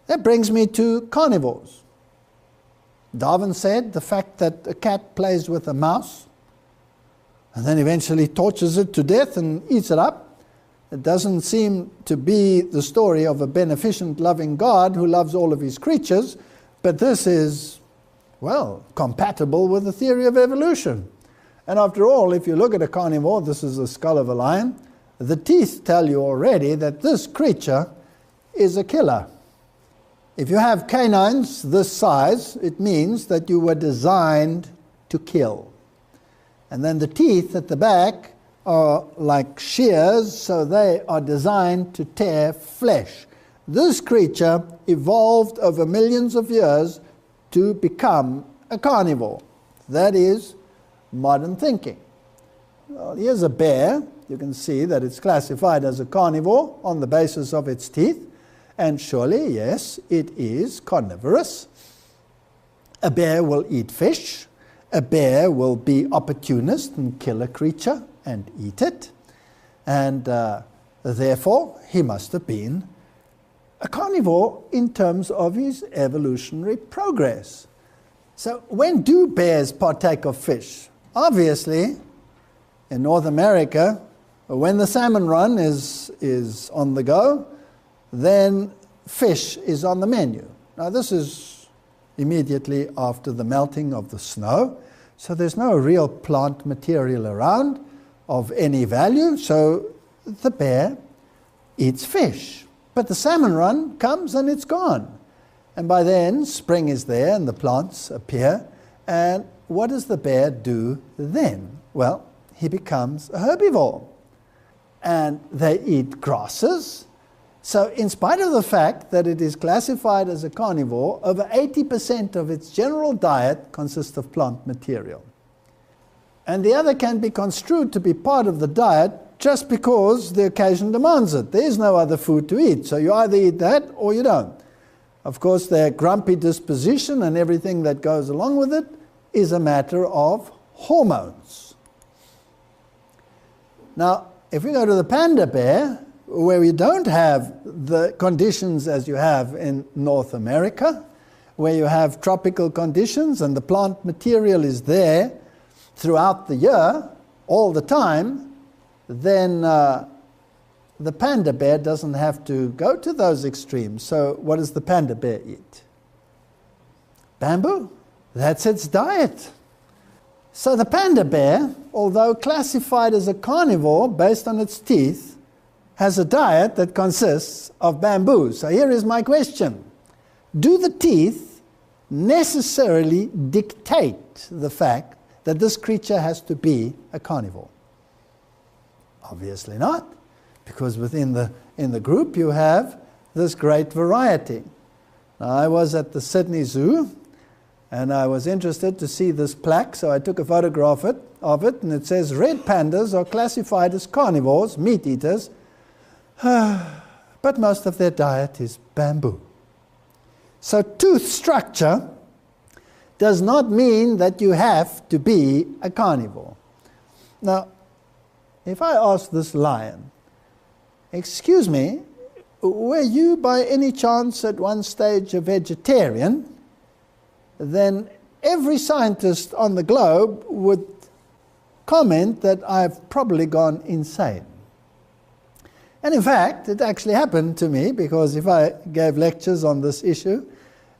That brings me to carnivores. Darwin said the fact that a cat plays with a mouse and then eventually tortures it to death and eats it up, it doesn't seem to be the story of a beneficent, loving God who loves all of his creatures, but this is, well, compatible with the theory of evolution. And after all, if you look at a carnivore, this is the skull of a lion, the teeth tell you already that this creature is a killer. If you have canines this size, it means that you were designed to kill. And then the teeth at the back are like shears, so they are designed to tear flesh. This creature evolved over millions of years to become a carnivore. That is modern thinking. Well, here's a bear. You can see that it's classified as a carnivore on the basis of its teeth. And surely, yes, it is carnivorous. A bear will eat fish. A bear will be opportunist and kill a creature and eat it. And therefore, he must have been a carnivore in terms of his evolutionary progress. So when do bears partake of fish? Obviously, in North America, when the salmon run is on the go, then fish is on the menu. Now this is immediately after the melting of the snow, so there's no real plant material around of any value, so the bear eats fish. But the salmon run comes and it's gone. And by then, spring is there and the plants appear. And what does the bear do then? Well, he becomes a herbivore. And they eat grasses. So in spite of the fact that it is classified as a carnivore, over 80% of its general diet consists of plant material. And the other can be construed to be part of the diet just because the occasion demands it. There is no other food to eat, so you either eat that or you don't. Of course, their grumpy disposition and everything that goes along with it is a matter of hormones. Now, if we go to the panda bear, where we don't have the conditions as you have in North America, where you have tropical conditions and the plant material is there throughout the year, all the time, then the panda bear doesn't have to go to those extremes. So what does the panda bear eat? Bamboo. That's its diet. So the panda bear, although classified as a carnivore based on its teeth, has a diet that consists of bamboo. So here is my question. Do the teeth necessarily dictate the fact that this creature has to be a carnivore? Obviously not, because within the group you have this great variety. Now, I was at the Sydney Zoo, and I was interested to see this plaque, so I took a photograph of it, and it says, red pandas are classified as carnivores, meat eaters, but most of their diet is bamboo. So tooth structure does not mean that you have to be a carnivore. Now, if I ask this lion, excuse me, were you by any chance at one stage a vegetarian? Then every scientist on the globe would comment that I've probably gone insane. And in fact, it actually happened to me, because if I gave lectures on this issue,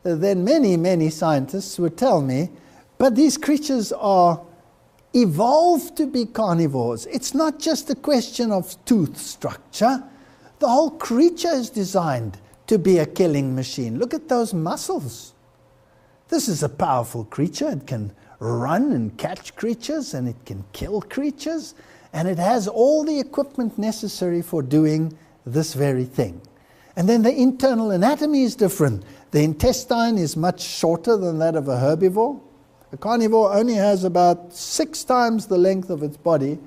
then many, many scientists would tell me, but these creatures are evolved to be carnivores. It's not just a question of tooth structure. The whole creature is designed to be a killing machine. Look at those muscles. This is a powerful creature. It can run and catch creatures, and it can kill creatures, and it has all the equipment necessary for doing this very thing. And then the internal anatomy is different. The intestine is much shorter than that of a herbivore. A carnivore only has about 6 times the length of its body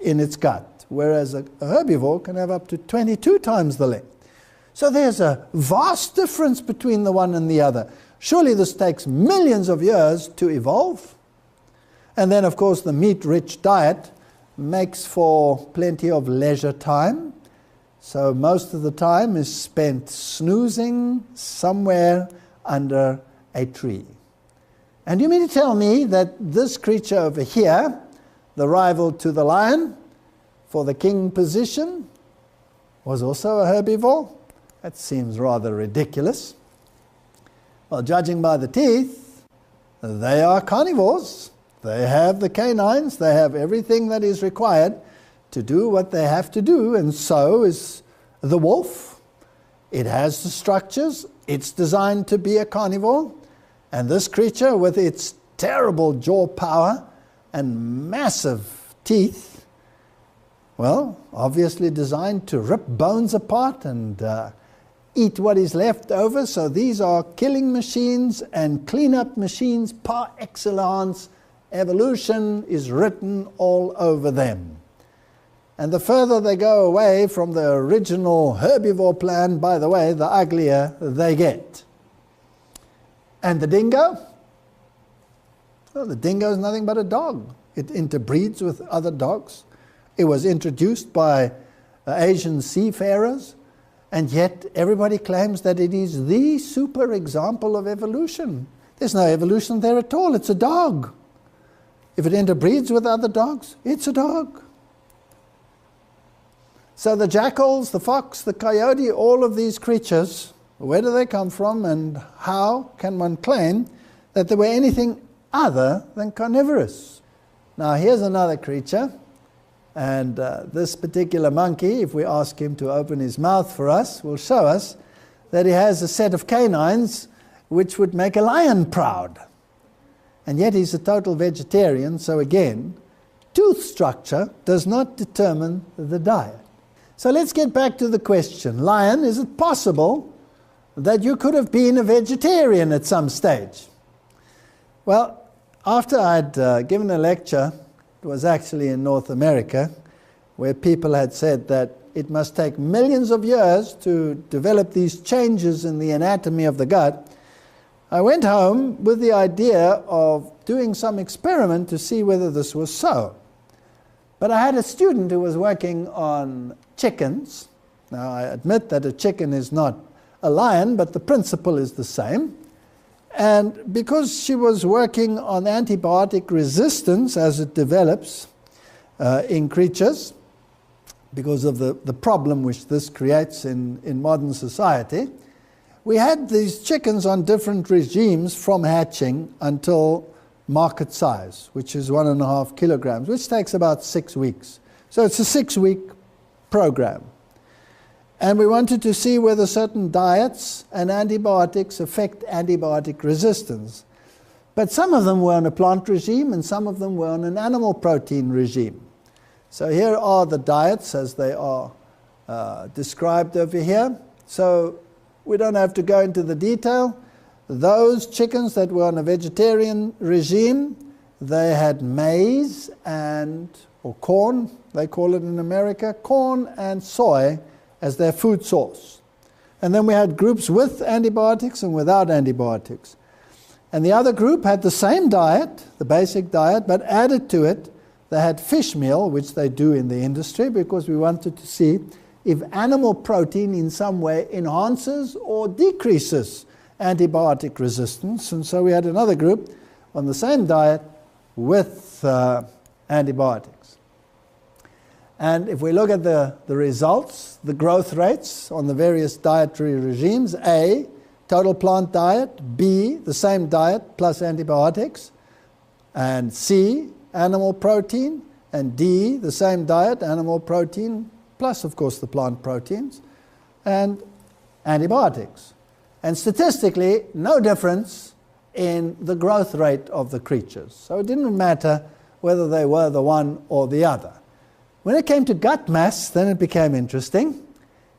in its gut, whereas a herbivore can have up to 22 times the length. So there's a vast difference between the one and the other. Surely this takes millions of years to evolve. And then, of course, the meat-rich diet makes for plenty of leisure time. So most of the time is spent snoozing somewhere under a tree. And you mean to tell me that this creature over here, the rival to the lion for the king position, was also a herbivore? That seems rather ridiculous. Well, judging by the teeth, they are carnivores. They have the canines, they have everything that is required to do what they have to do, and so is the wolf. It has the structures, it's designed to be a carnivore, and this creature with its terrible jaw power and massive teeth, well, obviously designed to rip bones apart and eat what is left over. So these are killing machines and cleanup machines par excellence. Evolution is written all over them. And the further they go away from the original herbivore plan, by the way, the uglier they get. And the dingo? Well, the dingo is nothing but a dog. It interbreeds with other dogs. It was introduced by Asian seafarers, and yet everybody claims that it is the super example of evolution. There's no evolution there at all. It's a dog. If it interbreeds with other dogs, it's a dog. So the jackals, the fox, the coyote, all of these creatures, where do they come from, and how can one claim that they were anything other than carnivorous? Now here's another creature, and this particular monkey, if we ask him to open his mouth for us, will show us that he has a set of canines which would make a lion proud. And yet he's a total vegetarian, so again, tooth structure does not determine the diet. So let's get back to the question. Lion, is it possible that you could have been a vegetarian at some stage? Well, after I'd given a lecture, it was actually in North America, where people had said that it must take millions of years to develop these changes in the anatomy of the gut, I went home with the idea of doing some experiment to see whether this was so. But I had a student who was working on chickens. Now, I admit that a chicken is not a lion, but the principle is the same. And because she was working on antibiotic resistance as it develops in creatures, because of the problem which this creates in modern society, we had these chickens on different regimes from hatching until market size, which is 1.5 kilograms, which takes about 6 weeks. So it's a 6-week program. And we wanted to see whether certain diets and antibiotics affect antibiotic resistance. But some of them were on a plant regime and some of them were on an animal protein regime. So here are the diets as they are described over here. So we don't have to go into the detail. Those chickens that were on a vegetarian regime, they had maize or corn, they call it in America, corn and soy as their food source. And then we had groups with antibiotics and without antibiotics. And the other group had the same diet, the basic diet, but added to it, they had fish meal, which they do in the industry, because we wanted to see if animal protein in some way enhances or decreases antibiotic resistance. And so we had another group on the same diet with antibiotics. And if we look at the results, the growth rates on the various dietary regimes, A, total plant diet, B, the same diet plus antibiotics, and C, animal protein, and D, the same diet, animal protein, plus of course the plant proteins, and antibiotics. And statistically, no difference in the growth rate of the creatures. So it didn't matter whether they were the one or the other. When it came to gut mass, then it became interesting.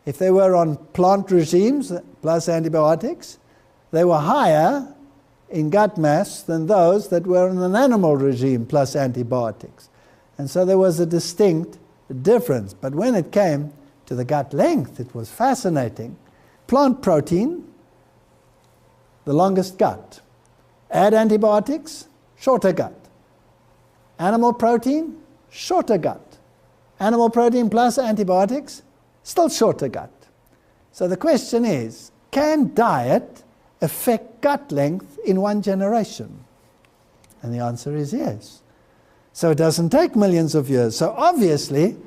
If they were on plant regimes plus antibiotics, they were higher in gut mass than those that were on an animal regime plus antibiotics. And so there was a distinct difference. But when it came to the gut length, it was fascinating. Plant protein, the longest gut. Add antibiotics, shorter gut. Animal protein, shorter gut. Animal protein plus antibiotics, still shorter gut. So the question is, can diet affect gut length in one generation? And the answer is yes. So it doesn't take millions of years. So obviously,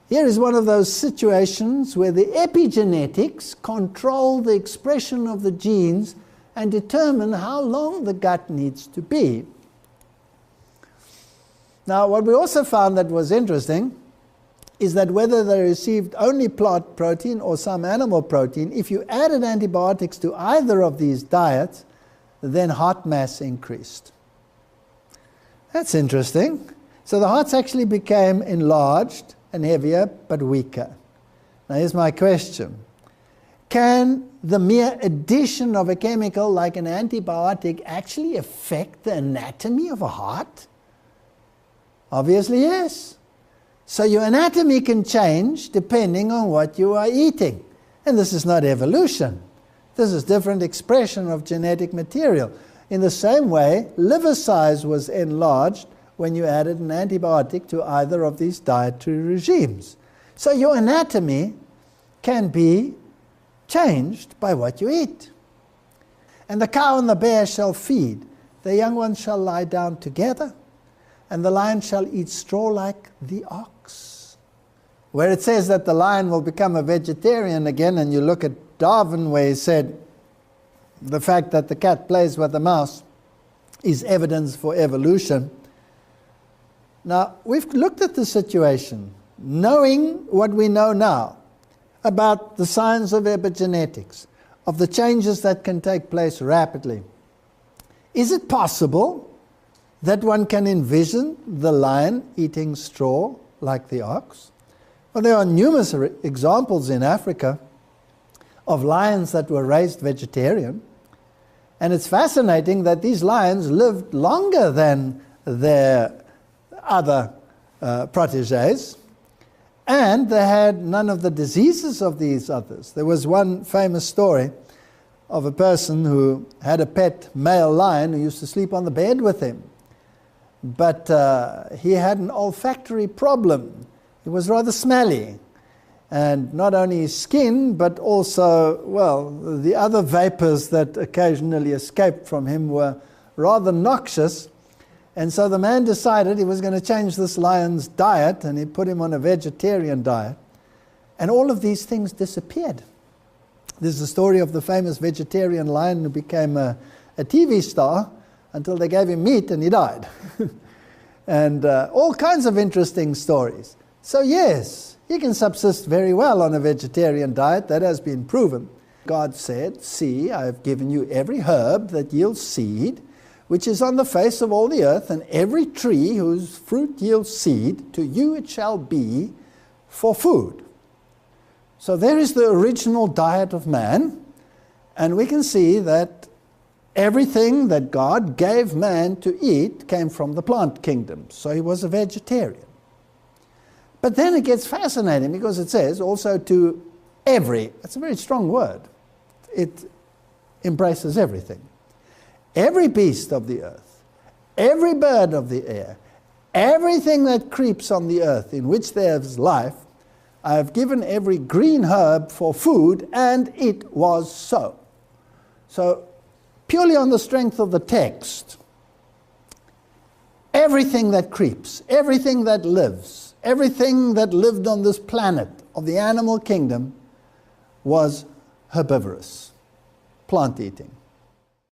here is one of those situations where the epigenetics control the expression of the genes and determine how long the gut needs to be. Now, what we also found that was interesting is that whether they received only plant protein or some animal protein, if you added antibiotics to either of these diets, then heart mass increased. That's interesting. So the hearts actually became enlarged and heavier, but weaker. Now here's my question. Can the mere addition of a chemical like an antibiotic actually affect the anatomy of a heart? Obviously, yes. So your anatomy can change depending on what you are eating. And this is not evolution. This is different expression of genetic material. In the same way, liver size was enlarged when you added an antibiotic to either of these dietary regimes. So your anatomy can be changed by what you eat. And the cow and the bear shall feed. The young ones shall lie down together, and the lion shall eat straw like the ox. Where it says that the lion will become a vegetarian again, and you look at Darwin where he said the fact that the cat plays with the mouse is evidence for evolution. Now, we've looked at the situation, knowing what we know now about the science of epigenetics, of the changes that can take place rapidly. Is it possible that one can envision the lion eating straw like the ox? Well, there are numerous examples in Africa of lions that were raised vegetarian. And it's fascinating that these lions lived longer than their other protégés, and they had none of the diseases of these others. There was one famous story of a person who had a pet male lion who used to sleep on the bed with him. But he had an olfactory problem. He was rather smelly. And not only his skin, but also, well, the other vapors that occasionally escaped from him were rather noxious. And so the man decided he was going to change this lion's diet, and he put him on a vegetarian diet. And all of these things disappeared. There's the story of the famous vegetarian lion who became a TV star until they gave him meat and he died. And all kinds of interesting stories. So yes, you can subsist very well on a vegetarian diet. That has been proven. God said, "See, I have given you every herb that yields seed, which is on the face of all the earth, and every tree whose fruit yields seed, to you it shall be for food." So there is the original diet of man, and we can see that everything that God gave man to eat came from the plant kingdom. So he was a vegetarian. But then it gets fascinating because it says also to every. That's a very strong word. It embraces everything. Every beast of the earth, every bird of the air, everything that creeps on the earth in which there is life, I have given every green herb for food, and it was so. So, purely on the strength of the text, everything that creeps, everything that lives, everything that lived on this planet of the animal kingdom was herbivorous, plant eating.